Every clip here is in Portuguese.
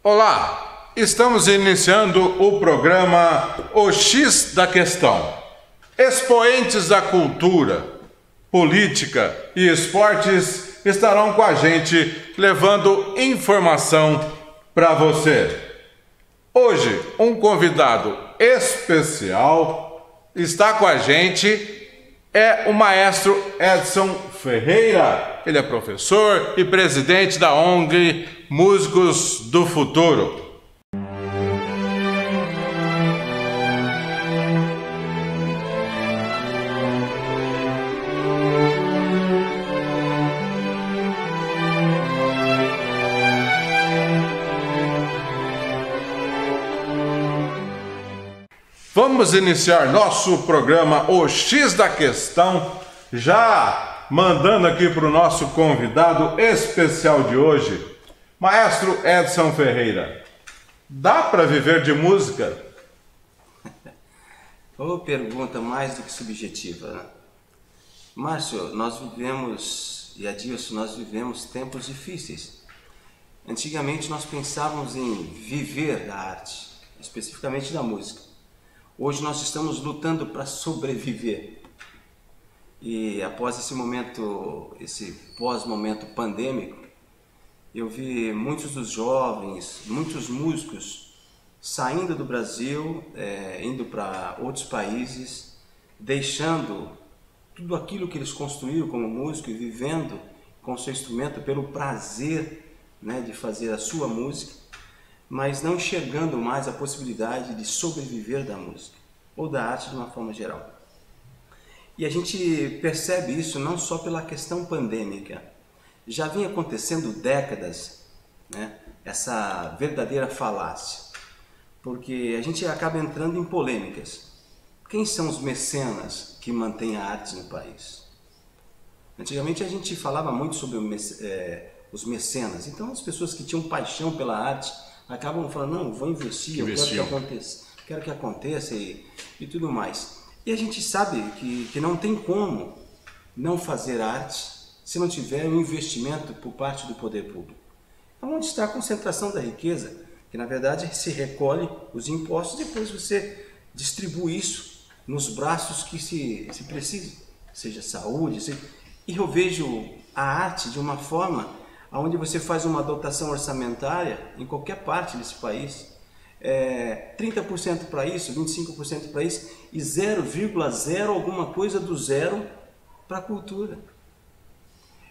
Olá, estamos iniciando o programa O X da Questão. Expoentes da cultura, política e esportes estarão com a gente levando informação para você. Hoje, um convidado especial está com a gente, é o maestro Edson Ferreira. Ele é professor e presidente da ONG Músicos do Futuro. Vamos iniciar nosso programa O X da Questão, já mandando aqui para o nosso convidado especial de hoje, Maestro Edson Ferreira. Dá para viver de música? Uma pergunta mais do que subjetiva, né? Márcio, nós vivemos, e Adilson, nós vivemos tempos difíceis. Antigamente nós pensávamos em viver da arte, especificamente da música. Hoje nós estamos lutando para sobreviver. E após esse momento, esse pós-momento pandêmico, eu vi muitos dos jovens, muitos músicos saindo do Brasil, indo para outros países, deixando tudo aquilo que eles construíram como músico e vivendo com seu instrumento pelo prazer, né, de fazer a sua música, mas não enxergando mais a possibilidade de sobreviver da música ou da arte de uma forma geral. E a gente percebe isso não só pela questão pandêmica. Já vinha acontecendo décadas, né, essa verdadeira falácia, porque a gente acaba entrando em polêmicas. Quem são os mecenas que mantêm a arte no país? Antigamente a gente falava muito sobre os mecenas, então as pessoas que tinham paixão pela arte acabam falando, não, vou investir, eu quero que aconteça e tudo mais. E a gente sabe que não tem como não fazer arte se não tiver um investimento por parte do poder público. Então, onde está a concentração da riqueza? Que na verdade se recolhe os impostos e depois você distribui isso nos braços que se precisa, seja saúde, E eu vejo a arte de uma forma onde você faz uma dotação orçamentária em qualquer parte desse país, 30% para isso, 25% para isso e 0,0 alguma coisa do zero para a cultura.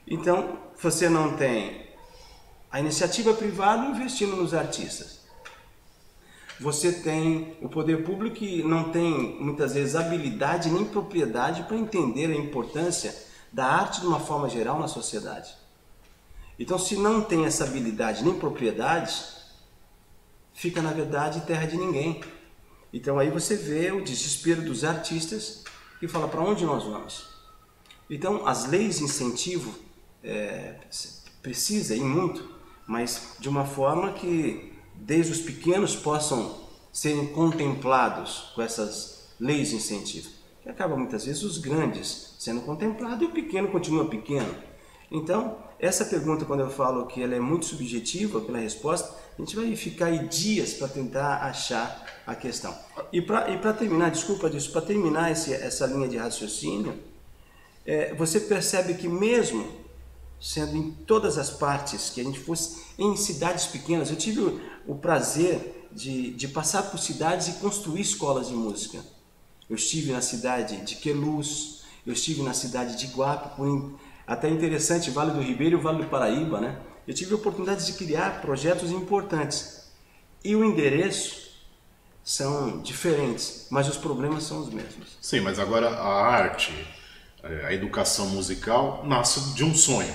Então, você não tem a iniciativa privada investindo nos artistas. Você tem o poder público que não tem, muitas vezes, habilidade nem propriedade para entender a importância da arte de uma forma geral na sociedade. Então, se não tem essa habilidade nem propriedade, fica, na verdade, terra de ninguém. Então, aí você vê o desespero dos artistas que fala para onde nós vamos. Então, as leis de incentivo precisa ir muito, mas de uma forma que desde os pequenos possam serem contemplados com essas leis de incentivo. Que acaba muitas vezes os grandes sendo contemplados e o pequeno continua pequeno. Então, essa pergunta, quando eu falo que ela é muito subjetiva pela resposta, a gente vai ficar aí dias para tentar achar a questão. E para terminar, desculpa disso, para terminar essa linha de raciocínio, você percebe que mesmo sendo em todas as partes, que a gente fosse em cidades pequenas, eu tive o prazer de passar por cidades e construir escolas de música. Eu estive na cidade de Queluz, eu estive na cidade de Iguape, até interessante, Vale do Ribeira e o Vale do Paraíba, né? Eu tive a oportunidade de criar projetos importantes. E o endereço são diferentes, mas os problemas são os mesmos. Sim, mas agora a arte, a educação musical, nasce de um sonho.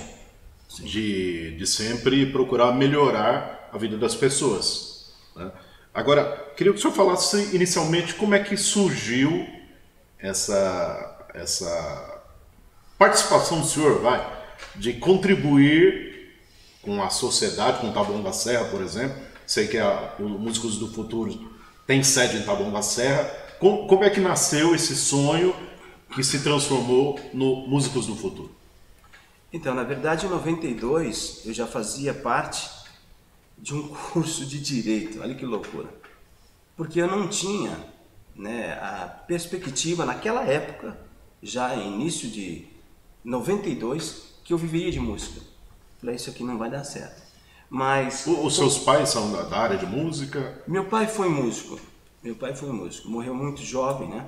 De sempre procurar melhorar a vida das pessoas, né? Agora, queria que o senhor falasse inicialmente como é que surgiu essa participação do senhor, de contribuir com a sociedade, com o Taboão da Serra, por exemplo. Sei que o Músicos do Futuro tem sede em Taboão da Serra. Como é que nasceu esse sonho que se transformou no Músicos do Futuro? Então, na verdade, em 92, eu já fazia parte de um curso de direito. Olha que loucura. Porque eu não tinha, né, a perspectiva naquela época, já em início de 92, que eu viveria de música. Falei, isso aqui não vai dar certo. Mas Os seus pais são da área de música? meu pai foi músico. Meu pai foi músico. Morreu muito jovem, né?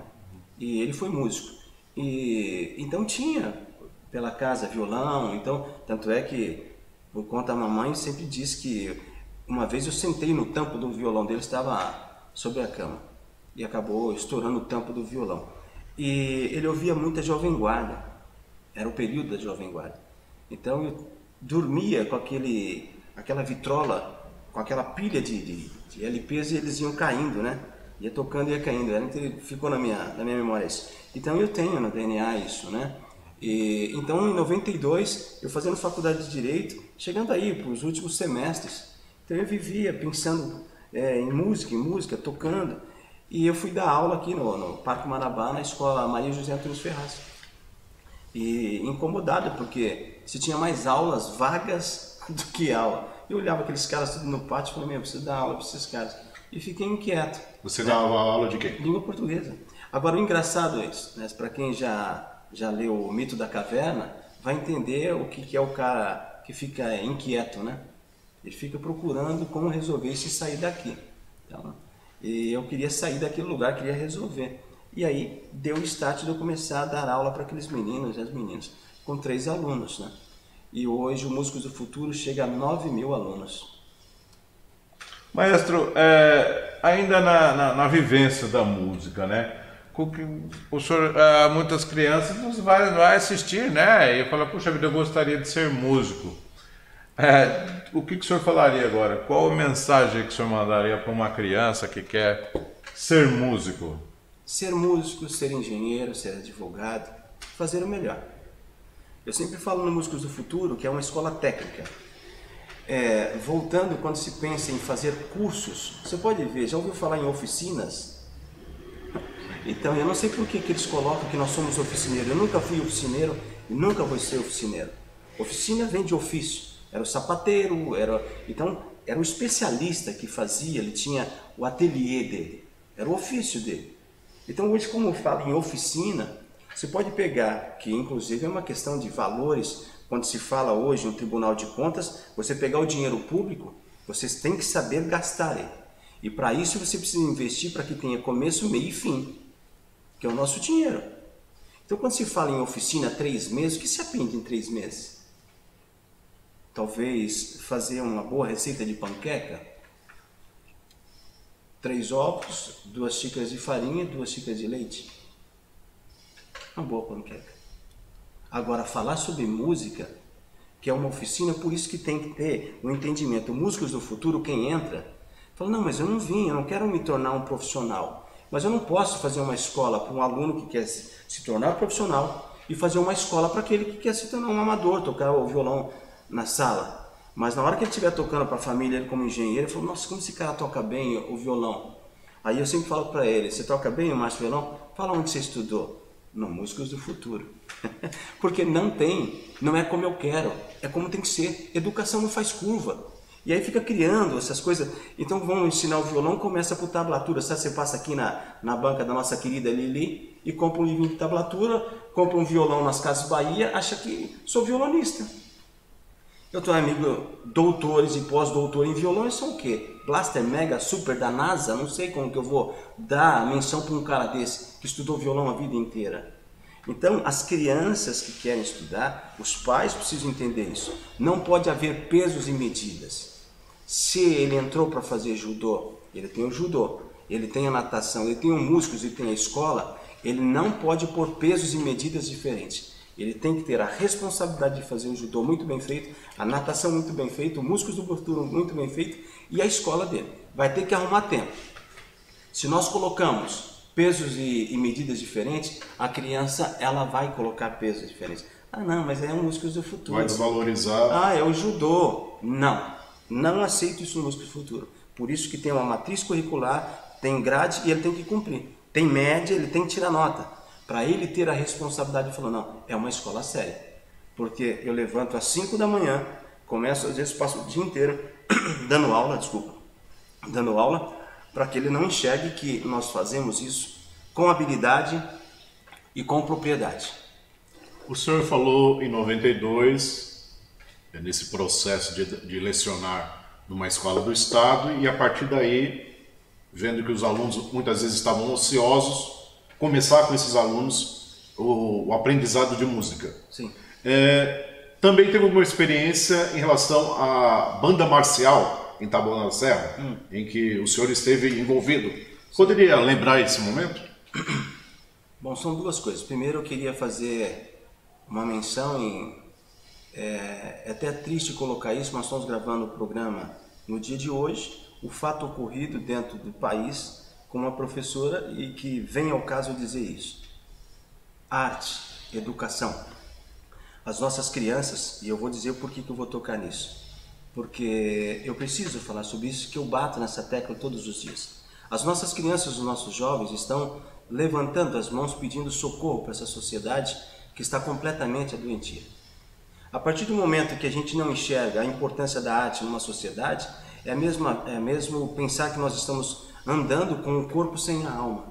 E ele foi músico. E então tinha pela casa violão. Então, tanto é que, por conta da mamãe, sempre disse que uma vez eu sentei no tampo do violão dele, estava sobre a cama, e acabou estourando o tampo do violão. E ele ouvia muita Jovem Guarda, era o período da Jovem Guarda. Então eu dormia com aquela vitrola, com aquela pilha de LPs, e eles iam caindo, né? Ia tocando e ia caindo, ficou na minha memória isso. Então eu tenho no DNA isso, né? E, então em 92, eu fazendo faculdade de Direito, chegando aí para os últimos semestres, então eu vivia pensando em música, tocando. E eu fui dar aula aqui no Parque Marabá, na escola Maria José Antunes Ferraz. E incomodado, porque se tinha mais aulas vagas do que aula. Eu olhava aqueles caras tudo no pátio e falei, eu preciso dar aula para esses caras. E fiquei inquieto. Você dava aula de quê? Língua portuguesa. Agora, o engraçado é isso, né? Para quem já leu O Mito da Caverna, vai entender o que é o cara que fica inquieto, né? Ele fica procurando como resolver isso e sair daqui. Então, e eu queria sair daquele lugar, queria resolver. E aí deu o start de eu começar a dar aula para aqueles meninos e as meninas, com 3 alunos, né? E hoje o Músicos do Futuro chega a 9.000 alunos. Maestro, ainda na vivência da música, né? O senhor, muitas crianças nos vai assistir, né? E fala, puxa vida, eu gostaria de ser músico. O que o senhor falaria agora? Qual a mensagem que o senhor mandaria para uma criança que quer ser músico? Ser músico, ser engenheiro, ser advogado, fazer o melhor. Eu sempre falo no Músicos do Futuro que é uma escola técnica. Voltando, quando se pensa em fazer cursos, você pode ver, já ouviu falar em oficinas? Então, eu não sei por que eles colocam que nós somos oficineiros. Eu nunca fui oficineiro e nunca vou ser oficineiro. Oficina vem de ofício. Era o sapateiro, então era o especialista que fazia, ele tinha o ateliê dele, era o ofício dele. Então hoje, como eu falo em oficina, você pode pegar, que inclusive é uma questão de valores, quando se fala hoje no Tribunal de Contas, você pegar o dinheiro público, vocês têm que saber gastar ele. E para isso você precisa investir para que tenha começo, meio e fim, que é o nosso dinheiro. Então quando se fala em oficina 3 meses, o que se aprende em 3 meses? Talvez fazer uma boa receita de panqueca, 3 ovos, 2 xícaras de farinha, 2 xícaras de leite. Uma boa panqueca. Agora, falar sobre música, que é uma oficina, por isso que tem que ter um entendimento. Músicos do Futuro, quem entra, fala, não, mas eu não quero me tornar um profissional. Mas eu não posso fazer uma escola para um aluno que quer se tornar profissional e fazer uma escola para aquele que quer se tornar um amador, tocar o violão na sala. Mas na hora que ele estiver tocando para a família, ele como engenheiro, ele falou, nossa, como esse cara toca bem o violão. Aí eu sempre falo para ele, você toca bem o Márcio Violão? Fala onde você estudou. No Músicos do Futuro. Porque não é como eu quero, é como tem que ser. Educação não faz curva. E aí fica criando essas coisas. Então vão ensinar o violão, começa por tablatura. Sabe, você passa aqui na banca da nossa querida Lili e compra um livrinho de tablatura, compra um violão nas Casas Bahia, acha que sou violonista. Eu tenho amigo doutores e pós-doutor em violão, e são o quê? Blaster Mega Super da NASA? Não sei como que eu vou dar menção para um cara desse que estudou violão a vida inteira. Então, as crianças que querem estudar, os pais precisam entender isso. Não pode haver pesos e medidas. Se ele entrou para fazer judô, ele tem o judô, ele tem a natação, ele tem o músculos, ele tem a escola, ele não pode pôr pesos e medidas diferentes. Ele tem que ter a responsabilidade de fazer o judô muito bem feito, a natação muito bem feita, o Músicos do Futuro muito bem feito e a escola dele. Vai ter que arrumar tempo. Se nós colocamos pesos e medidas diferentes, a criança ela vai colocar pesos diferentes. Ah, não, mas é o Músicos do Futuro. Vai desvalorizar. Ah, é o judô. Não aceito isso no Músicos do Futuro. Por isso que tem uma matriz curricular, tem grade e ele tem que cumprir. Tem média, ele tem que tirar nota. Para ele ter a responsabilidade de falar, não, é uma escola séria. Porque eu levanto às 5 da manhã, começo, às vezes passo o dia inteiro dando aula para que ele não enxergue que nós fazemos isso com habilidade e com propriedade. O senhor falou em 92, nesse processo de lecionar numa escola do Estado, e a partir daí, vendo que os alunos muitas vezes estavam ociosos, começar com esses alunos o aprendizado de música. Sim. Também teve uma experiência em relação à banda marcial em Taboão da Serra, em que o senhor esteve envolvido. Poderia lembrar esse momento? Bom, são duas coisas. Primeiro, eu queria fazer uma menção é até triste colocar isso, mas estamos gravando o programa no dia de hoje, o fato ocorrido dentro do país com uma professora e que vem ao caso dizer isso. Arte, educação. As nossas crianças, e eu vou dizer por que eu vou tocar nisso, porque eu preciso falar sobre isso, que eu bato nessa tecla todos os dias. As nossas crianças, os nossos jovens estão levantando as mãos pedindo socorro para essa sociedade que está completamente adoentia. A partir do momento que a gente não enxerga a importância da arte numa sociedade, é mesmo pensar que nós estamos andando com o corpo sem a alma.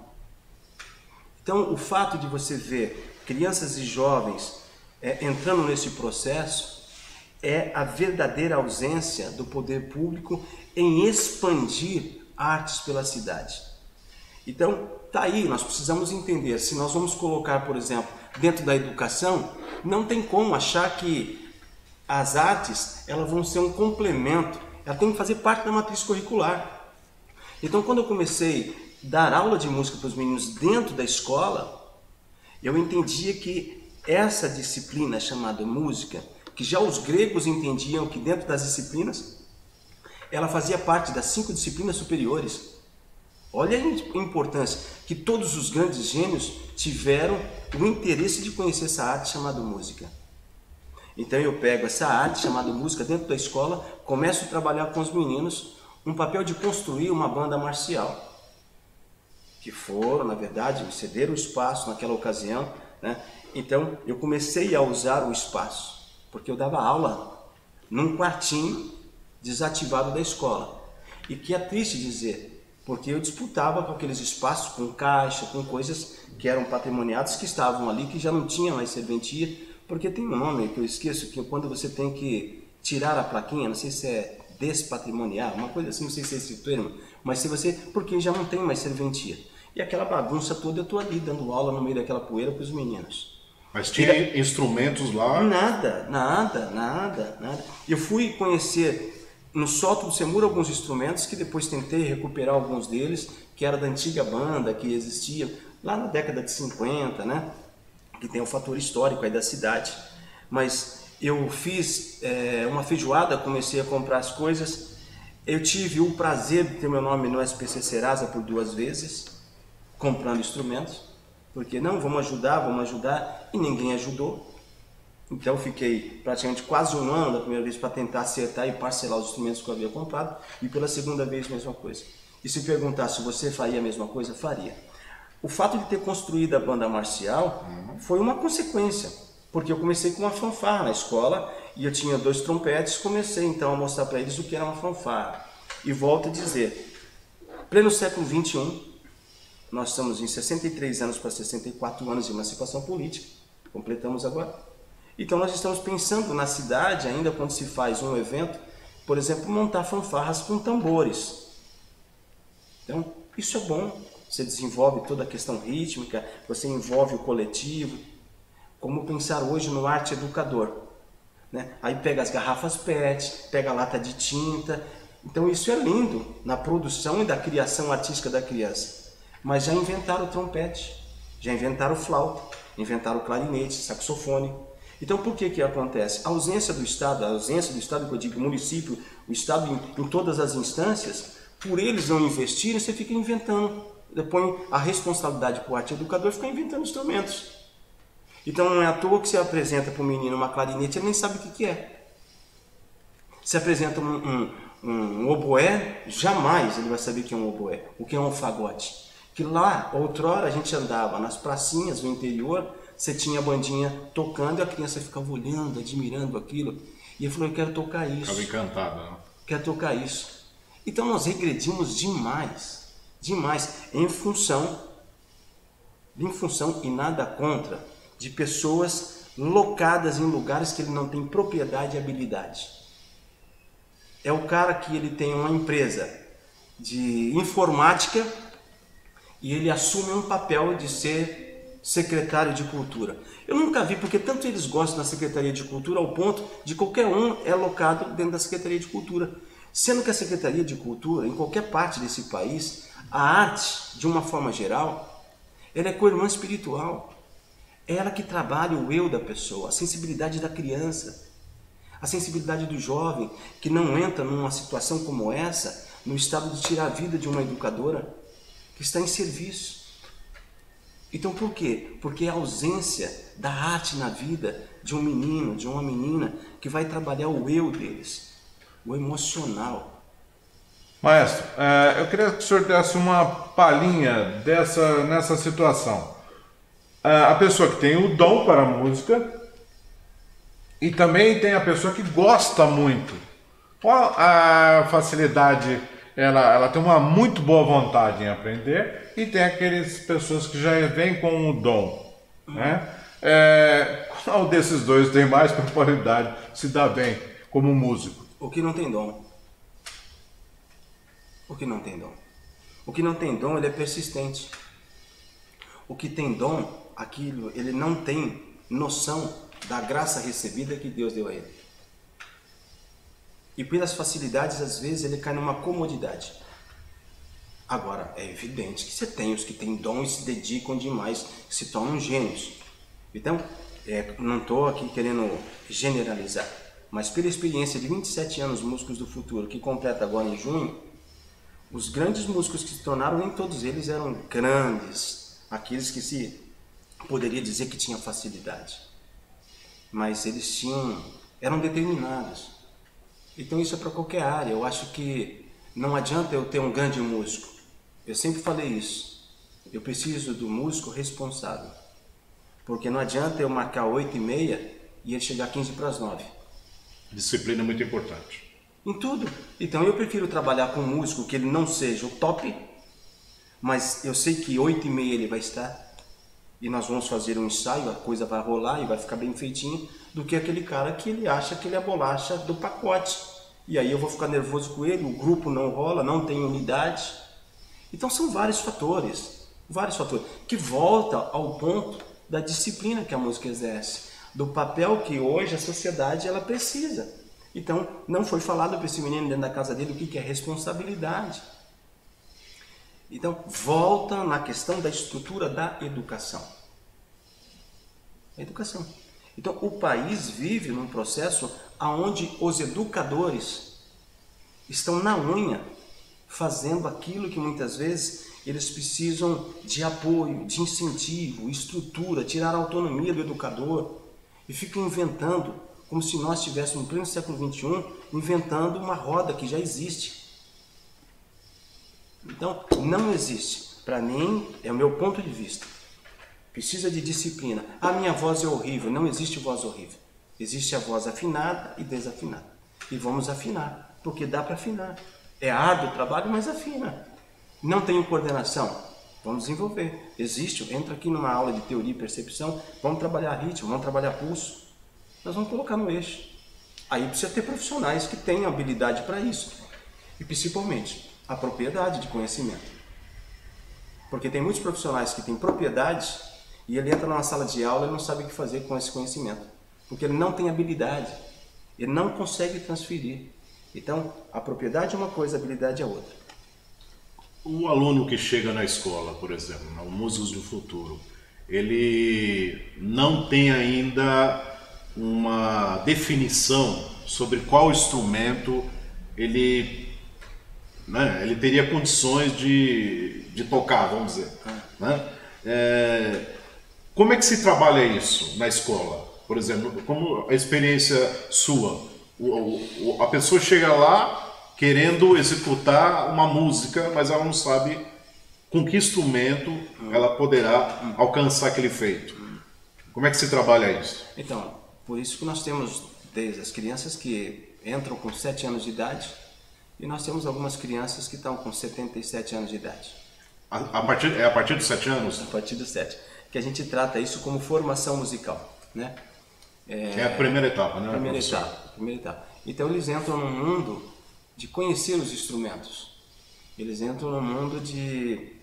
Então, o fato de você ver crianças e jovens entrando nesse processo é a verdadeira ausência do poder público em expandir artes pela cidade. Então, tá aí, nós precisamos entender, se nós vamos colocar, por exemplo, dentro da educação, não tem como achar que as artes elas vão ser um complemento, elas têm que fazer parte da matriz curricular. Então, quando eu comecei a dar aula de música para os meninos dentro da escola, eu entendia que essa disciplina chamada música, que já os gregos entendiam que dentro das disciplinas, ela fazia parte das 5 disciplinas superiores. Olha a importância que todos os grandes gênios tiveram o interesse de conhecer essa arte chamada música. Então eu pego essa arte chamada música dentro da escola, começo a trabalhar com os meninos um papel de construir uma banda marcial, que foram, na verdade, cederam o espaço naquela ocasião, né? Então eu comecei a usar o espaço, porque eu dava aula num quartinho desativado da escola, e que é triste dizer, porque eu disputava com aqueles espaços, com caixa, com coisas que eram patrimoniadas, que estavam ali, que já não tinha mais serventia, porque tem um nome que eu esqueço, que quando você tem que tirar a plaquinha, não sei se é despatrimoniar, uma coisa assim, não sei se é esse termo, mas se você, porque já não tem mais serventia. E aquela bagunça toda, eu estou ali dando aula no meio daquela poeira para os meninos. Mas tinha instrumentos lá? Nada. Eu fui conhecer no sótão do Semur alguns instrumentos que depois tentei recuperar alguns deles, que era da antiga banda que existia lá na década de 50, né? Que tem um fator histórico aí da cidade. Mas eu fiz uma feijoada, comecei a comprar as coisas. Eu tive o prazer de ter meu nome no SPC Serasa por 2 vezes, comprando instrumentos, porque não, vamos ajudar, e ninguém ajudou. Então fiquei praticamente quase 1 ano da primeira vez para tentar acertar e parcelar os instrumentos que eu havia comprado, e pela segunda vez a mesma coisa. E se perguntar se você faria a mesma coisa, faria. O fato de ter construído a banda marcial foi uma consequência, porque eu comecei com uma fanfarra na escola, e eu tinha 2 trompetes, comecei então a mostrar para eles o que era uma fanfarra. E volto a dizer, pleno século XXI, nós estamos em 63 anos para 64 anos de emancipação política, completamos agora. Então nós estamos pensando na cidade, ainda quando se faz um evento, por exemplo, montar fanfarras com tambores. Então isso é bom, você desenvolve toda a questão rítmica, você envolve o coletivo. Como pensar hoje no arte educador, né? Aí pega as garrafas PET, pega a lata de tinta. Então isso é lindo na produção e da criação artística da criança. Mas já inventaram o trompete, já inventaram o flauta, inventaram o clarinete, saxofone. Então por que acontece? A ausência do Estado que eu digo município, o Estado em todas as instâncias, por eles não investirem, você fica inventando. Põe a responsabilidade para o arte educador ficar inventando instrumentos. Então não é à toa que você apresenta para o menino uma clarinete, ele nem sabe o que é. Se apresenta um oboé, jamais ele vai saber o que é um oboé, o que é um fagote. Que lá, outrora, a gente andava nas pracinhas do interior, você tinha a bandinha tocando e a criança ficava olhando, admirando aquilo. E ele falou, eu quero tocar isso. Ficava encantada, né? quer tocar isso. Então nós regredimos demais, em função, e nada contra, de pessoas locadas em lugares que ele não tem propriedade e habilidade. É o cara que ele tem uma empresa de informática e ele assume um papel de ser secretário de cultura. Eu nunca vi, porque tanto eles gostam da Secretaria de Cultura ao ponto de qualquer um é alocado dentro da Secretaria de Cultura. Sendo que a Secretaria de Cultura, em qualquer parte desse país, a arte, de uma forma geral, ela é co-irmã espiritual. É ela que trabalha o eu da pessoa, a sensibilidade da criança, a sensibilidade do jovem, que não entra numa situação como essa, no estado de tirar a vida de uma educadora que está em serviço. Então por quê? Porque é a ausência da arte na vida de um menino, de uma menina, que vai trabalhar o eu deles, o emocional. Maestro, eu queria que o senhor desse uma palhinha nessa situação. A pessoa que tem o dom para a música e também tem a pessoa que gosta muito. Qual a facilidade? Ela tem uma muito boa vontade em aprender e tem aquelas pessoas que já vêm com o dom, né? Qual desses dois tem mais probabilidade de se dar bem como músico? O que não tem dom. O que não tem dom. O que não tem dom, ele é persistente. O que tem dom, aquilo, ele não tem noção da graça recebida que Deus deu a ele. E pelas facilidades, às vezes, ele cai numa comodidade. Agora, é evidente que você tem os que têm dom e se dedicam demais, que se tornam gênios. Então, não estou aqui querendo generalizar, mas pela experiência de 27 anos Músicos do Futuro, que completa agora em junho, os grandes músicos que se tornaram, nem todos eles eram grandes, aqueles que se poderia dizer que tinham facilidade. Mas eles eram determinados. Então isso é para qualquer área. Eu acho que não adianta eu ter um grande músico. Eu sempre falei isso. Eu preciso do músico responsável. Porque não adianta eu marcar 8h30 e ele chegar 8:45. Disciplina é muito importante. Em tudo. Então eu prefiro trabalhar com um músico que ele não seja o top, mas eu sei que 8h30 ele vai estar e nós vamos fazer um ensaio, a coisa vai rolar e vai ficar bem feitinho, do que aquele cara que ele acha que ele é a bolacha do pacote. E aí eu vou ficar nervoso com ele, o grupo não rola, não tem unidade. Então são vários fatores que voltam ao ponto da disciplina que a música exerce, do papel que hoje a sociedade ela precisa. Então não foi falado para esse menino dentro da casa dele o que é responsabilidade. Então volta na questão da estrutura da educação. A educação. Então o país vive num processo onde os educadores estão na unha fazendo aquilo que muitas vezes eles precisam de apoio, de incentivo, estrutura, tirar a autonomia do educador e ficam inventando, como se nós estivéssemos no pleno século XXI, inventando uma roda que já existe. Então, não existe. Para mim, é o meu ponto de vista. Precisa de disciplina. A minha voz é horrível. Não existe voz horrível. Existe a voz afinada e desafinada. E vamos afinar, porque dá para afinar. É árduo o trabalho, mas afina. Não tenho coordenação? Vamos desenvolver. Existe, entra aqui numa aula de teoria e percepção, vamos trabalhar ritmo, vamos trabalhar pulso. Nós vamos colocar no eixo. Aí precisa ter profissionais que tenham habilidade para isso. E principalmente, a propriedade de conhecimento. Porque tem muitos profissionais que têm propriedade e ele entra numa sala de aula e não sabe o que fazer com esse conhecimento. Porque ele não tem habilidade. Ele não consegue transferir. Então, a propriedade é uma coisa, a habilidade é outra. O aluno que chega na escola, por exemplo, no Músicos do Futuro, ele não tem ainda uma definição sobre qual instrumento ele teria condições de tocar, vamos dizer. Né? Como é que se trabalha isso na escola? Por exemplo, como a experiência sua, a pessoa chega lá querendo executar uma música, mas ela não sabe com que instrumento ela poderá alcançar aquele feito. Como é que se trabalha isso? Então, por isso que nós temos desde as crianças que entram com 7 anos de idade E nós temos algumas crianças que estão com 77 anos de idade. A partir dos 7 anos? A partir dos 7. Que a gente trata isso como formação musical, né? É a primeira etapa, né? Primeira etapa. Então eles entram no mundo de conhecer os instrumentos. Eles entram no mundo de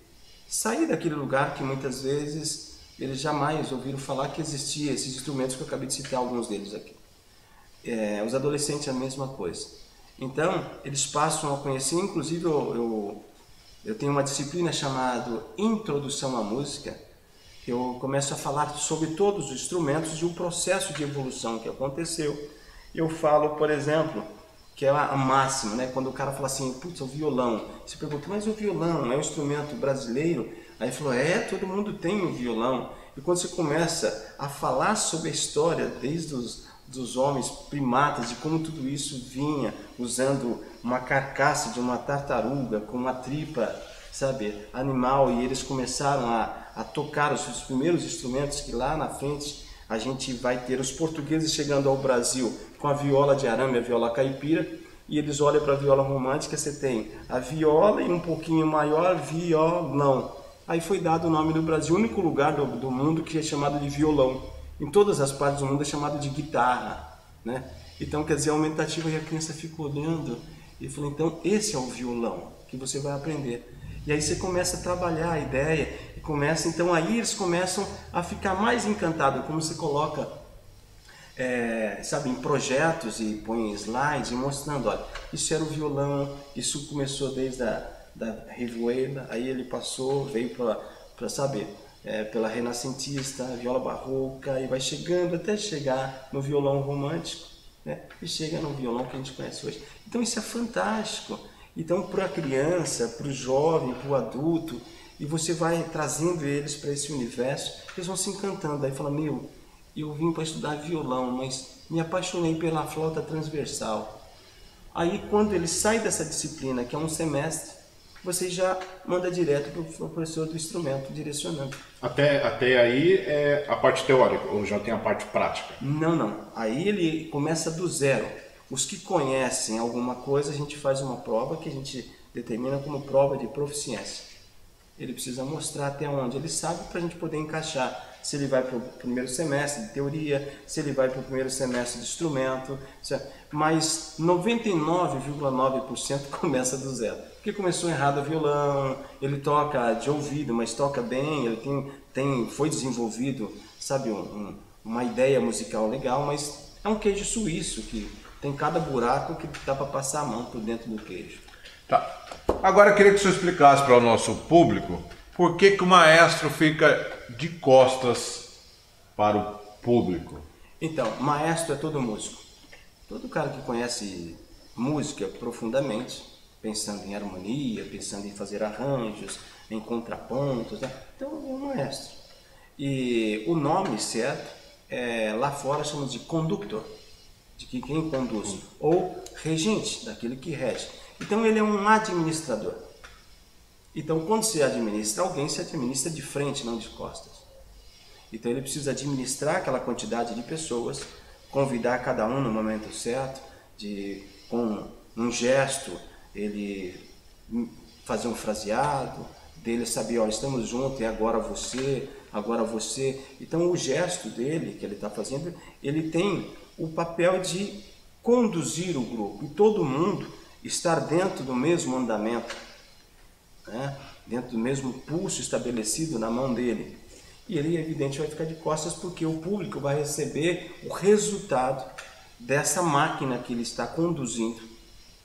sair daquele lugar que muitas vezes eles jamais ouviram falar que existia esses instrumentos que eu acabei de citar alguns deles aqui. Os adolescentes é a mesma coisa. Então eles passam a conhecer, inclusive eu tenho uma disciplina chamada Introdução à Música, que eu começo a falar sobre todos os instrumentos e o processo de evolução que aconteceu. Eu falo, por exemplo, que é a máxima, né? Quando o cara fala assim, putz, o violão. Você pergunta, mas o violão é um instrumento brasileiro? Aí ele falou, todo mundo tem o violão. E quando você começa a falar sobre a história, desde dos homens primatas, de como tudo isso vinha, usando uma carcaça de uma tartaruga com uma tripa, sabe, animal, e eles começaram a tocar os primeiros instrumentos que lá na frente a gente vai ter os portugueses chegando ao Brasil com a viola de arame, a viola caipira, e eles olham para a viola romântica, você tem a viola e um pouquinho maior, violão. Aí foi dado o nome do Brasil, o único lugar do mundo que é chamado de violão. Em todas as partes do mundo é chamado de guitarra, né? Então, quer dizer, aumentativo, e a criança fica olhando e fala, então esse é o violão que você vai aprender. E aí você começa a trabalhar a ideia, e começa, então aí eles começam a ficar mais encantados, como você coloca, sabe, em projetos e põe slides e mostrando, olha, isso era o violão, isso começou desde da Rivoeira, aí ele passou, veio para saber, pela renascentista, a viola barroca, e vai chegando até chegar no violão romântico, né? E chega no violão que a gente conhece hoje. Então isso é fantástico. Então para a criança, para o jovem, para o adulto, e você vai trazendo eles para esse universo, eles vão se encantando, aí fala, meu, eu vim para estudar violão, mas me apaixonei pela flauta transversal. Aí quando ele sai dessa disciplina, que é um semestre, você já manda direto para o professor do instrumento, direcionando. Até aí é a parte teórica, ou já tem a parte prática? Não. Aí ele começa do zero. Os que conhecem alguma coisa, a gente faz uma prova que a gente determina como prova de proficiência. Ele precisa mostrar até onde ele sabe para a gente poder encaixar. Se ele vai para o primeiro semestre de teoria, se ele vai para o primeiro semestre de instrumento, mas 99,9% começa do zero. Porque começou errado o violão, ele toca de ouvido, mas toca bem, ele foi desenvolvido, sabe, uma ideia musical legal, mas é um queijo suíço que tem cada buraco que dá para passar a mão por dentro do queijo. Tá. Agora eu queria que você explicasse para o nosso público por que o maestro fica de costas para o público. Então, maestro é todo músico. Todo cara que conhece música profundamente, pensando em harmonia, pensando em fazer arranjos, em contrapontos, né? Então é um maestro. E o nome certo, lá fora chamamos de conductor, de quem conduz, ou regente, daquele que rege. Então ele é um administrador. Então quando se administra alguém, se administra de frente, não de costas. Então ele precisa administrar aquela quantidade de pessoas, convidar cada um no momento certo, com um gesto, ele fazer um fraseado, dele saber, olha, estamos juntos, é agora você, agora você. Então o gesto dele, que ele está fazendo, ele tem o papel de conduzir o grupo, e todo mundo estar dentro do mesmo andamento, né? Dentro do mesmo pulso estabelecido na mão dele. E ele, evidente, vai ficar de costas porque o público vai receber o resultado dessa máquina que ele está conduzindo,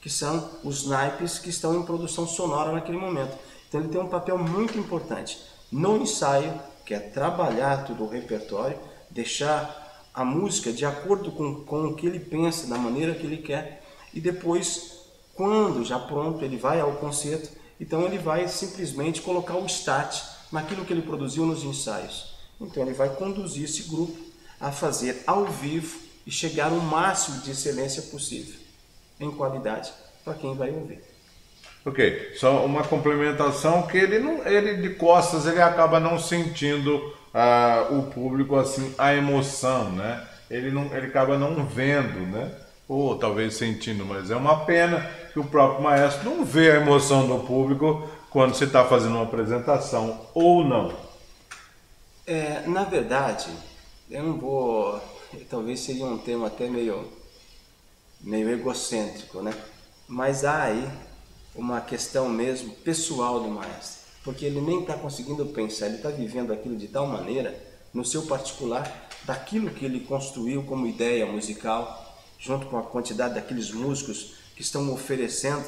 que são os naipes que estão em produção sonora naquele momento. Então ele tem um papel muito importante no ensaio, que é trabalhar todo o repertório, deixar a música de acordo com o que ele pensa, da maneira que ele quer, e depois, quando já pronto, ele vai ao concerto, então ele vai simplesmente colocar o start naquilo que ele produziu nos ensaios. Então ele vai conduzir esse grupo a fazer ao vivo e chegar ao máximo de excelência possível, em qualidade, para quem vai ouvir. Ok, só uma complementação que ele de costas ele acaba não sentindo o público assim, a emoção, né? Ele acaba não vendo, né? ou talvez sentindo, mas é uma pena que o próprio maestro não vê a emoção do público quando você está fazendo uma apresentação, ou não. Na verdade, eu não vou... Talvez seria um termo até meio egocêntrico, né? Mas há aí uma questão mesmo pessoal do maestro, porque ele nem está conseguindo pensar, ele está vivendo aquilo de tal maneira, no seu particular, daquilo que ele construiu como ideia musical, junto com a quantidade daqueles músicos que estão oferecendo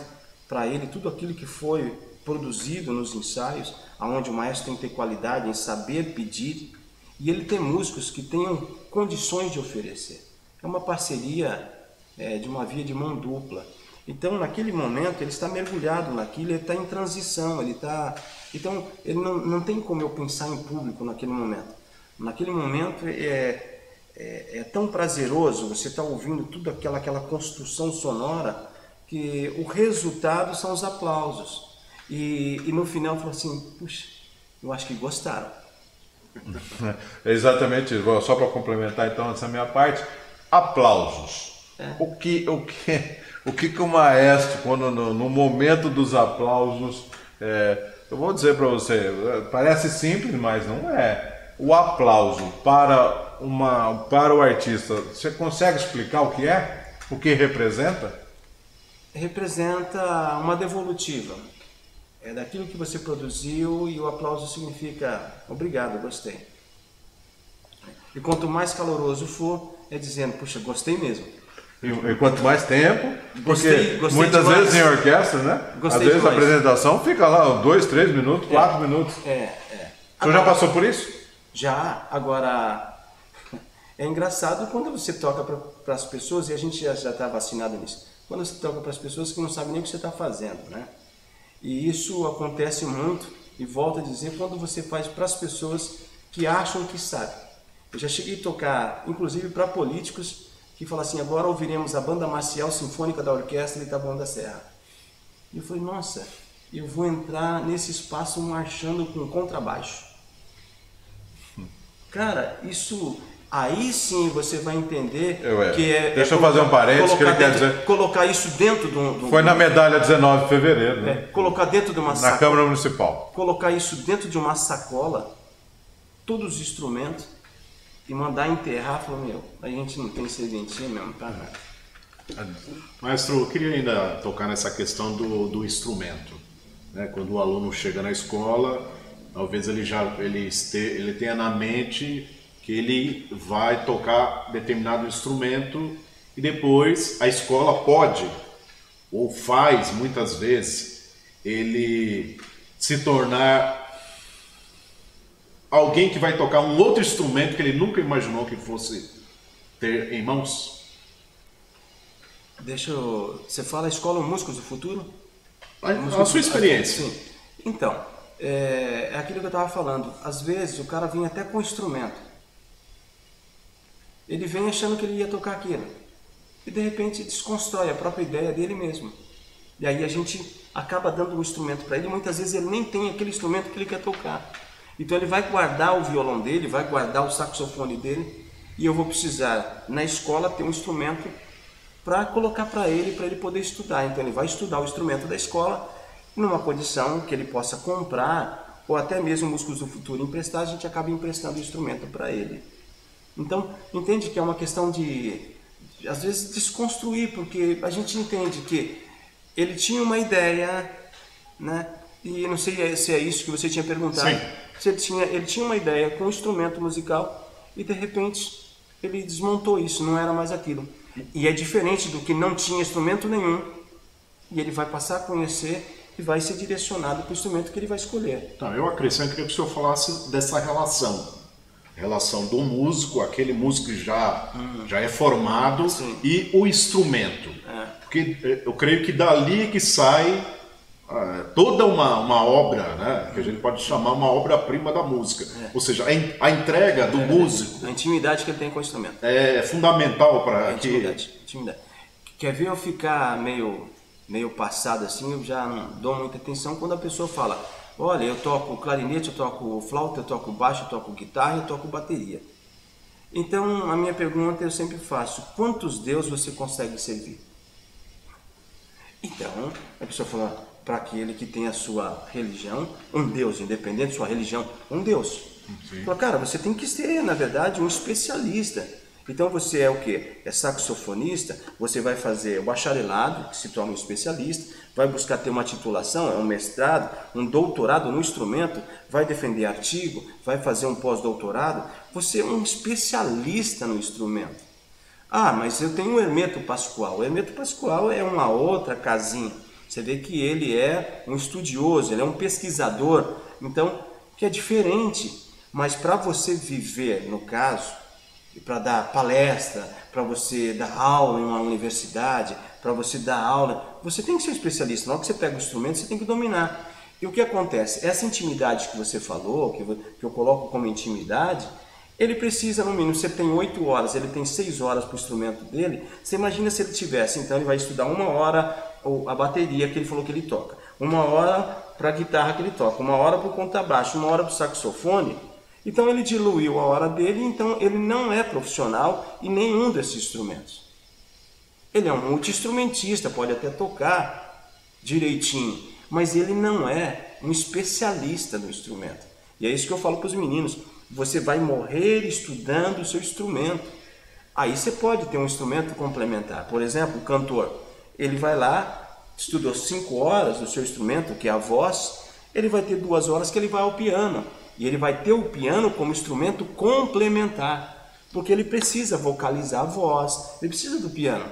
para ele tudo aquilo que foi produzido nos ensaios, aonde o maestro tem que ter qualidade em saber pedir, e ele tem músicos que tenham condições de oferecer. É uma parceria de uma via de mão dupla. Então, naquele momento, ele está mergulhado naquilo, ele está em transição, então, ele não tem como eu pensar em público naquele momento. Naquele momento, é tão prazeroso você estar ouvindo tudo aquela construção sonora, que o resultado são os aplausos. E no final, eu falo assim, puxa, eu acho que gostaram. É exatamente isso. Só para complementar, então, essa minha parte, aplausos. O que o maestro, quando no momento dos aplausos, eu vou dizer para você, parece simples, mas não é. O aplauso para o artista, você consegue explicar o que é? O que representa? Representa uma devolutiva. É daquilo que você produziu, e o aplauso significa obrigado, gostei. E quanto mais caloroso for, é dizendo, puxa, gostei mesmo. E quanto mais tempo, gostei muitas demais. Vezes em orquestra, né? Gostei às vezes demais. A apresentação fica lá 2, 3 minutos, 4 minutos. O senhor já passou por isso? Já. Agora, é engraçado quando você toca para as pessoas, e a gente já está vacinado nisso, quando você toca para as pessoas que não sabem nem o que você está fazendo, né? E isso acontece muito, e volto a dizer, quando você faz para as pessoas que acham que sabem. Eu já cheguei a tocar, inclusive para políticos, que falam assim, agora ouviremos a Banda Marcial Sinfônica da Orquestra de Itaboão da Serra. E eu falei, nossa, eu vou entrar nesse espaço marchando com contrabaixo. Cara, isso... Aí sim você vai entender que Deixa eu fazer um parênteses, que ele quer dizer... Colocar isso dentro de Foi na medalha 19 de fevereiro, né? Colocar dentro de uma sacola... Na Câmara Municipal. Colocar isso dentro de uma sacola, todos os instrumentos, e mandar enterrar, falou, meu, a gente não tem serventia mesmo pra nada. Maestro, eu queria ainda tocar nessa questão do instrumento, né? Quando o aluno chega na escola, talvez ele tenha na mente que ele vai tocar determinado instrumento, e depois a escola pode, ou faz muitas vezes, ele se tornar alguém que vai tocar um outro instrumento que ele nunca imaginou que fosse ter em mãos. Você fala Escola Músicos do Futuro? A sua experiência. Sim. Então, é aquilo que eu estava falando. Às vezes o cara vem até com instrumento. Ele vem achando que ele ia tocar aquilo. E de repente desconstrói a própria ideia dele mesmo. E aí a gente acaba dando um instrumento para ele. Muitas vezes ele nem tem aquele instrumento que ele quer tocar. Então ele vai guardar o violão dele, vai guardar o saxofone dele. E eu vou precisar, na escola, ter um instrumento para colocar para ele poder estudar. Então ele vai estudar o instrumento da escola numa condição que ele possa comprar, ou até mesmo Músicos do Futuro emprestar, a gente acaba emprestando o instrumento para ele. Então, entende que é uma questão de, às vezes, desconstruir, porque a gente entende que ele tinha uma ideia, né? E não sei se é isso que você tinha perguntado. Sim. Se ele tinha uma ideia com um instrumento musical e, de repente, ele desmontou isso, não era mais aquilo. E é diferente do que não tinha instrumento nenhum, e ele vai passar a conhecer e vai ser direcionado para o instrumento que ele vai escolher. Então, eu acrescento que o senhor falasse dessa relação do músico, aquele músico que já é formado, Sim. E o instrumento. Porque eu creio que dali que sai toda uma obra, né, que a gente pode chamar uma obra-prima da música. Ou seja, a entrega do músico. A intimidade que ele tem com o instrumento. É fundamental para que... Intimidade. Quer ver eu ficar meio passado assim, eu já não dou muita atenção quando a pessoa fala, olha, eu toco clarinete, eu toco flauta, eu toco baixo, eu toco guitarra, eu toco bateria. Então, a minha pergunta eu sempre faço: quantos deuses você consegue servir? Então, a pessoa fala, para aquele que tem a sua religião, um Deus, independente da sua religião, um Deus. Fala, cara, você tem que ser, na verdade, um especialista. Então você é o quê? É saxofonista, você vai fazer o bacharelado, que se torna um especialista, vai buscar ter uma titulação, é um mestrado, um doutorado no instrumento, vai defender artigo, vai fazer um pós-doutorado, você é um especialista no instrumento. Ah, mas eu tenho o Hermeto Pascoal. O Hermeto Pascoal é uma outra casinha. Você vê que ele é um estudioso, ele é um pesquisador, então, que é diferente. Mas para você viver, no caso, para dar palestra, para você dar aula em uma universidade, para você dar aula, você tem que ser um especialista. Na hora que você pega o instrumento, você tem que dominar. E o que acontece? Essa intimidade que você falou, que eu coloco como intimidade, ele precisa, no mínimo, você tem 8 horas, ele tem 6 horas para o instrumento dele. Você imagina se ele tivesse, então ele vai estudar 1 hora a bateria que ele falou que ele toca, 1 hora para a guitarra que ele toca, 1 hora para o contrabaixo, 1 hora para o saxofone. Então ele diluiu a hora dele, então ele não é profissional em nenhum desses instrumentos. Ele é um multi-instrumentista, pode até tocar direitinho, mas ele não é um especialista no instrumento. E é isso que eu falo para os meninos. Você vai morrer estudando o seu instrumento. Aí você pode ter um instrumento complementar. Por exemplo, o cantor, ele vai lá, estudou 5 horas do seu instrumento, que é a voz, ele vai ter 2 horas que ele vai ao piano. E ele vai ter o piano como instrumento complementar, porque ele precisa vocalizar a voz, ele precisa do piano.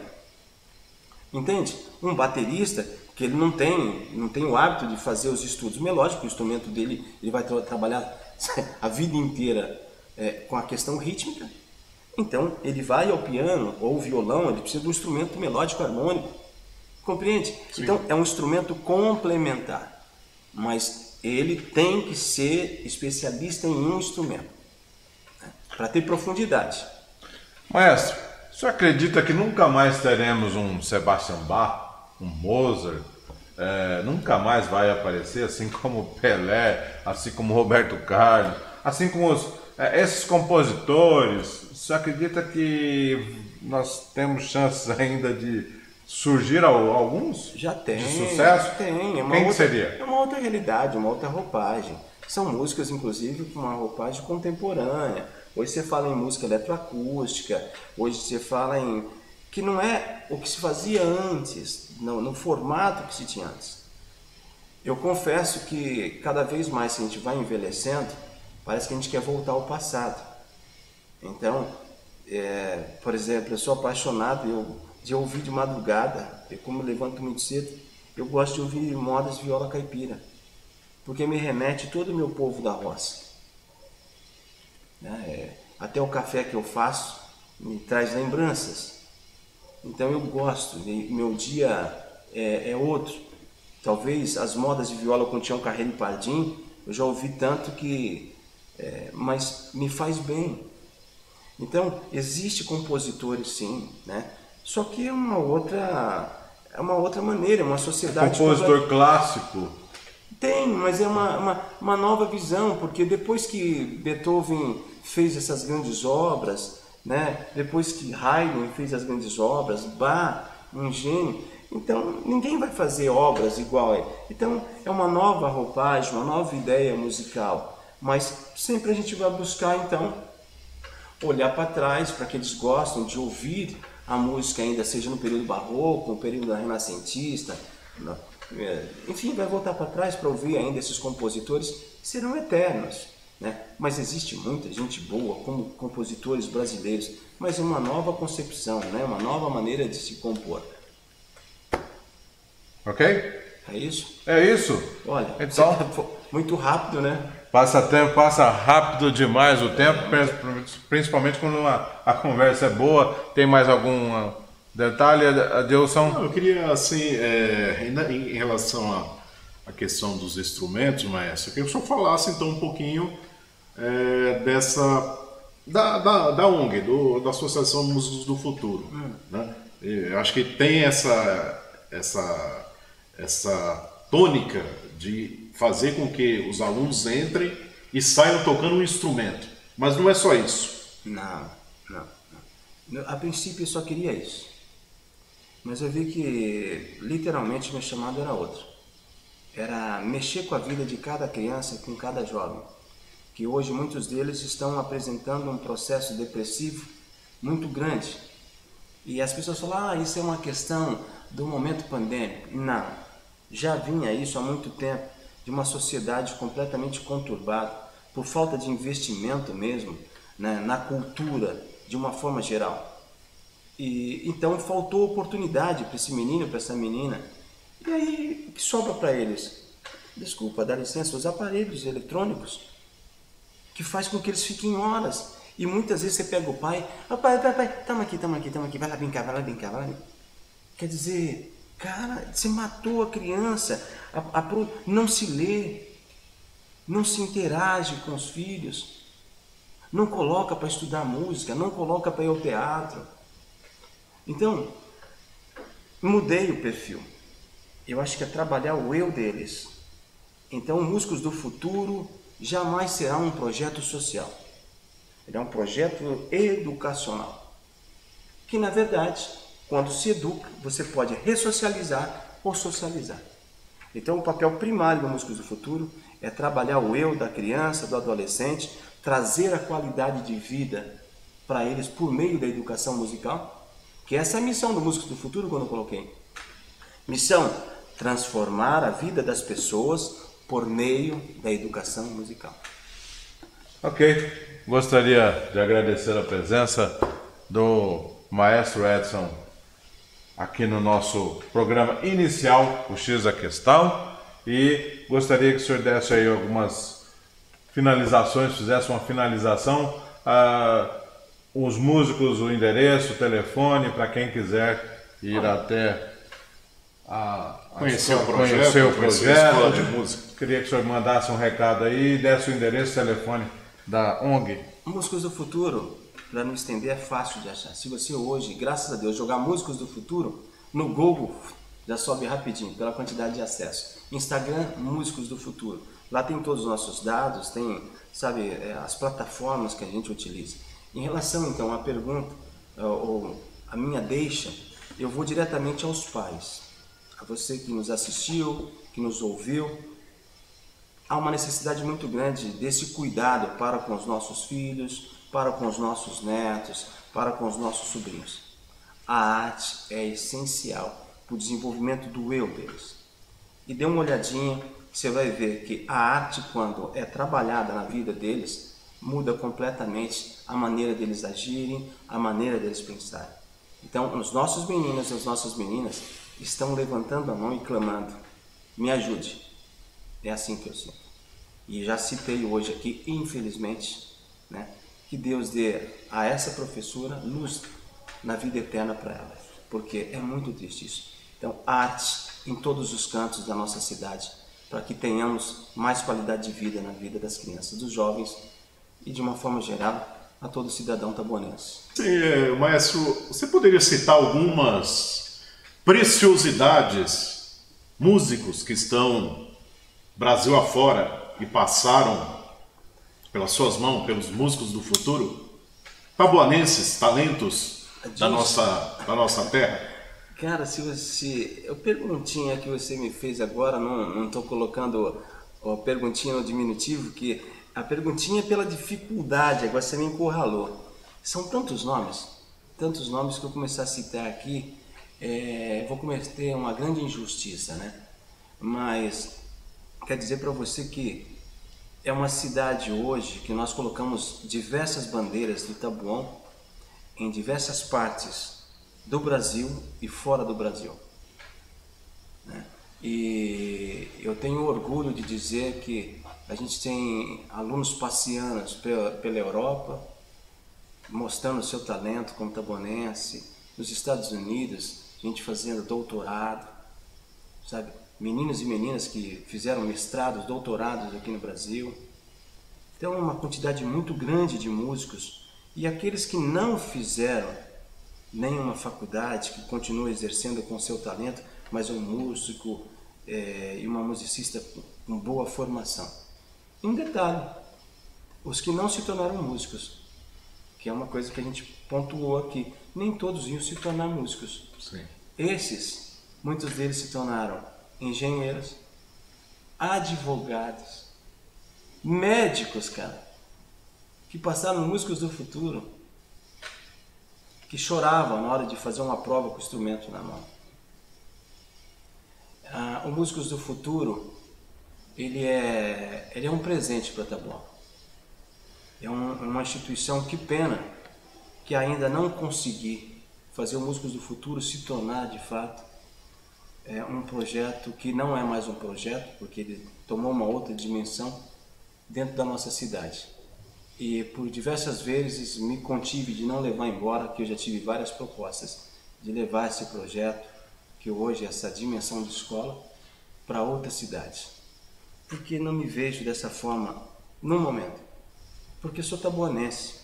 Entende? Um baterista, que ele não tem o hábito de fazer os estudos melódicos, o instrumento dele, ele vai trabalhar a vida inteira com a questão rítmica. Então, ele vai ao piano ou violão, ele precisa de um instrumento melódico harmônico. Compreende? Sim. Então, é um instrumento complementar, mas ele tem que ser especialista em um instrumento, né, para ter profundidade. Maestro, o senhor acredita que nunca mais teremos um Sebastian Bach, um Mozart? Nunca mais vai aparecer, assim como Pelé, assim como Roberto Carlos, assim como esses compositores? O senhor acredita que nós temos chances ainda de surgir alguns? Já tem. De sucesso? Tem. Quem seria? É uma outra realidade, uma outra roupagem. São músicas, inclusive, com uma roupagem contemporânea. Hoje você fala em música eletroacústica, hoje você fala em... que não é o que se fazia antes, no formato que se tinha antes. Eu confesso que cada vez mais que a gente vai envelhecendo, parece que a gente quer voltar ao passado. Então, por exemplo, eu sou apaixonado de ouvir de madrugada, como eu levanto muito cedo, eu gosto de ouvir modas viola caipira, porque me remete todo o meu povo da roça. Até o café que eu faço me traz lembranças. Então eu gosto, meu dia é outro. Talvez as modas de viola com Tião Carreiro e Pardim, eu já ouvi tanto que... mas me faz bem. Então, existe compositores sim, né? Só que é uma outra maneira, é uma sociedade... Compositor clássico? Tem, mas é uma nova visão, porque depois que Beethoven fez essas grandes obras, né? Depois que Haydn fez as grandes obras, Bach, um gênio, então ninguém vai fazer obras igual a ele. Então é uma nova roupagem, uma nova ideia musical, mas sempre a gente vai buscar então olhar para trás, para que eles gostam de ouvir a música ainda, seja no período barroco, no período renascentista, enfim, vai voltar para trás para ouvir ainda esses compositores que serão eternos, né? Mas existe muita gente boa como compositores brasileiros, mas é uma nova concepção, né? Uma nova maneira de se compor. Ok? É isso? É isso? Olha, então, muito rápido, né? Passa rápido demais o tempo, principalmente quando a conversa é boa. Tem mais algum detalhe, Adilson? Não, eu queria, assim, em relação à questão dos instrumentos, maestro, eu queria que o senhor falasse então um pouquinho da ONG, da Associação Músicos do Futuro. Né? Eu acho que tem essa tônica de fazer com que os alunos entrem e saiam tocando um instrumento. Mas não é só isso. Não. não. A princípio eu só queria isso. Mas eu vi que literalmente meu chamado era outro. Era mexer com a vida de cada criança, com cada jovem. Que hoje muitos deles estão apresentando um processo depressivo muito grande. E as pessoas falam, isso é uma questão do momento pandêmico. Não, já vinha isso há muito tempo, de uma sociedade completamente conturbada, por falta de investimento mesmo, né, na cultura, de uma forma geral. E então faltou oportunidade para esse menino, para essa menina. E aí, o que sobra para eles? Desculpa, dá licença, os aparelhos eletrônicos, que faz com que eles fiquem horas. E muitas vezes você pega o pai, pai, tamo aqui, vai lá brincar. Quer dizer, cara, você matou a criança, não se lê, não se interage com os filhos, não coloca para estudar música, não coloca para ir ao teatro. Então, mudei o perfil. Eu acho que é trabalhar o eu deles. Então, Músicos do Futuro jamais será um projeto social. Ele é um projeto educacional. Que, na verdade, quando se educa, você pode ressocializar ou socializar. Então, o papel primário do Músicos do Futuro é trabalhar o eu da criança, do adolescente, trazer a qualidade de vida para eles por meio da educação musical, que essa é a missão do Músicos do Futuro quando eu coloquei. Missão, transformar a vida das pessoas por meio da educação musical. Ok, gostaria de agradecer a presença do maestro Edson aqui no nosso programa inicial, o X da Questão, e gostaria que o senhor desse aí algumas finalizações, fizesse uma finalização, os músicos, o endereço, o telefone, para quem quiser ir até conhecer o projeto, conhecer a escola de música. Queria que o senhor mandasse um recado aí e desse o endereço e telefone da ONG. Músicos do Futuro, para não estender, é fácil de achar. Se você hoje, graças a Deus, jogar Músicos do Futuro no Google, já sobe rapidinho, pela quantidade de acesso. Instagram, Músicos do Futuro. Lá tem todos os nossos dados, tem, sabe, as plataformas que a gente utiliza. Em relação, então, à pergunta, ou a minha deixa, eu vou diretamente aos pais. A você que nos assistiu, que nos ouviu. Há uma necessidade muito grande desse cuidado para com os nossos filhos, para com os nossos netos, para com os nossos sobrinhos. A arte é essencial para o desenvolvimento do eu deles. E dê uma olhadinha, você vai ver que a arte, quando é trabalhada na vida deles, muda completamente a maneira deles agirem, a maneira deles pensarem. Então, os nossos meninos e as nossas meninas estão levantando a mão e clamando, me ajude. É assim que eu sinto. E já citei hoje aqui, infelizmente, né, que Deus dê a essa professora luz na vida eterna para ela, porque é muito triste isso. Então, arte em todos os cantos da nossa cidade, para que tenhamos mais qualidade de vida na vida das crianças, dos jovens e, de uma forma geral, a todo cidadão tabonense. Sim, maestro, você poderia citar algumas preciosidades, músicos que estão Brasil afora e passaram pelas suas mãos, pelos Músicos do Futuro, tabuanenses, talentos da nossa terra? Cara, a perguntinha que você me fez agora, não estou colocando a perguntinha no diminutivo, que a perguntinha é pela dificuldade, agora você me encurralou. São tantos nomes que eu começar a citar aqui, vou cometer uma grande injustiça, né? Mas quer dizer para você que é uma cidade hoje que nós colocamos diversas bandeiras do Tabuão em diversas partes do Brasil e fora do Brasil, né? E eu tenho orgulho de dizer que a gente tem alunos passeando pela Europa, mostrando o seu talento como tabonense, nos Estados Unidos, gente fazendo doutorado, sabe? Meninos e meninas que fizeram mestrados, doutorados aqui no Brasil. Então, uma quantidade muito grande de músicos. E aqueles que não fizeram nenhuma faculdade, que continuam exercendo com seu talento, mas é um músico e uma musicista com boa formação. Um detalhe, os que não se tornaram músicos, que é uma coisa que a gente pontuou aqui. Nem todos iam se tornar músicos. Sim. Esses, muitos deles se tornaram engenheiros, advogados, médicos, cara, que passaram músicos do futuro, que choravam na hora de fazer uma prova com o instrumento na mão. O Músicos do Futuro, ele é um presente para Taboão. É uma instituição, que pena que ainda não consegui fazer o Músicos do Futuro se tornar de fato um projeto que não é mais um projeto, porque ele tomou uma outra dimensão dentro da nossa cidade. E por diversas vezes me contive de não levar embora, que eu já tive várias propostas de levar esse projeto, que hoje é essa dimensão de escola, para outras cidades. Porque não me vejo dessa forma no momento. Porque eu sou taboanense.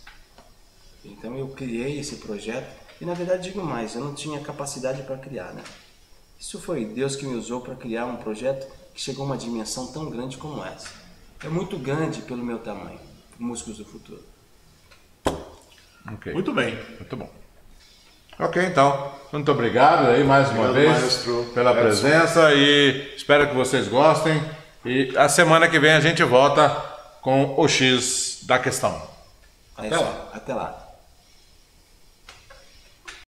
Então eu criei esse projeto e, na verdade, digo mais, eu não tinha capacidade para criar, né? Isso foi Deus que me usou para criar um projeto que chegou a uma dimensão tão grande como essa. É muito grande pelo meu tamanho, Músicos do Futuro. Okay. Muito bem. Muito bom. Ok, então, muito obrigado aí mais uma vez, maestro pela presença, e espero que vocês gostem. E a semana que vem a gente volta com o X da questão. Até lá. Até lá.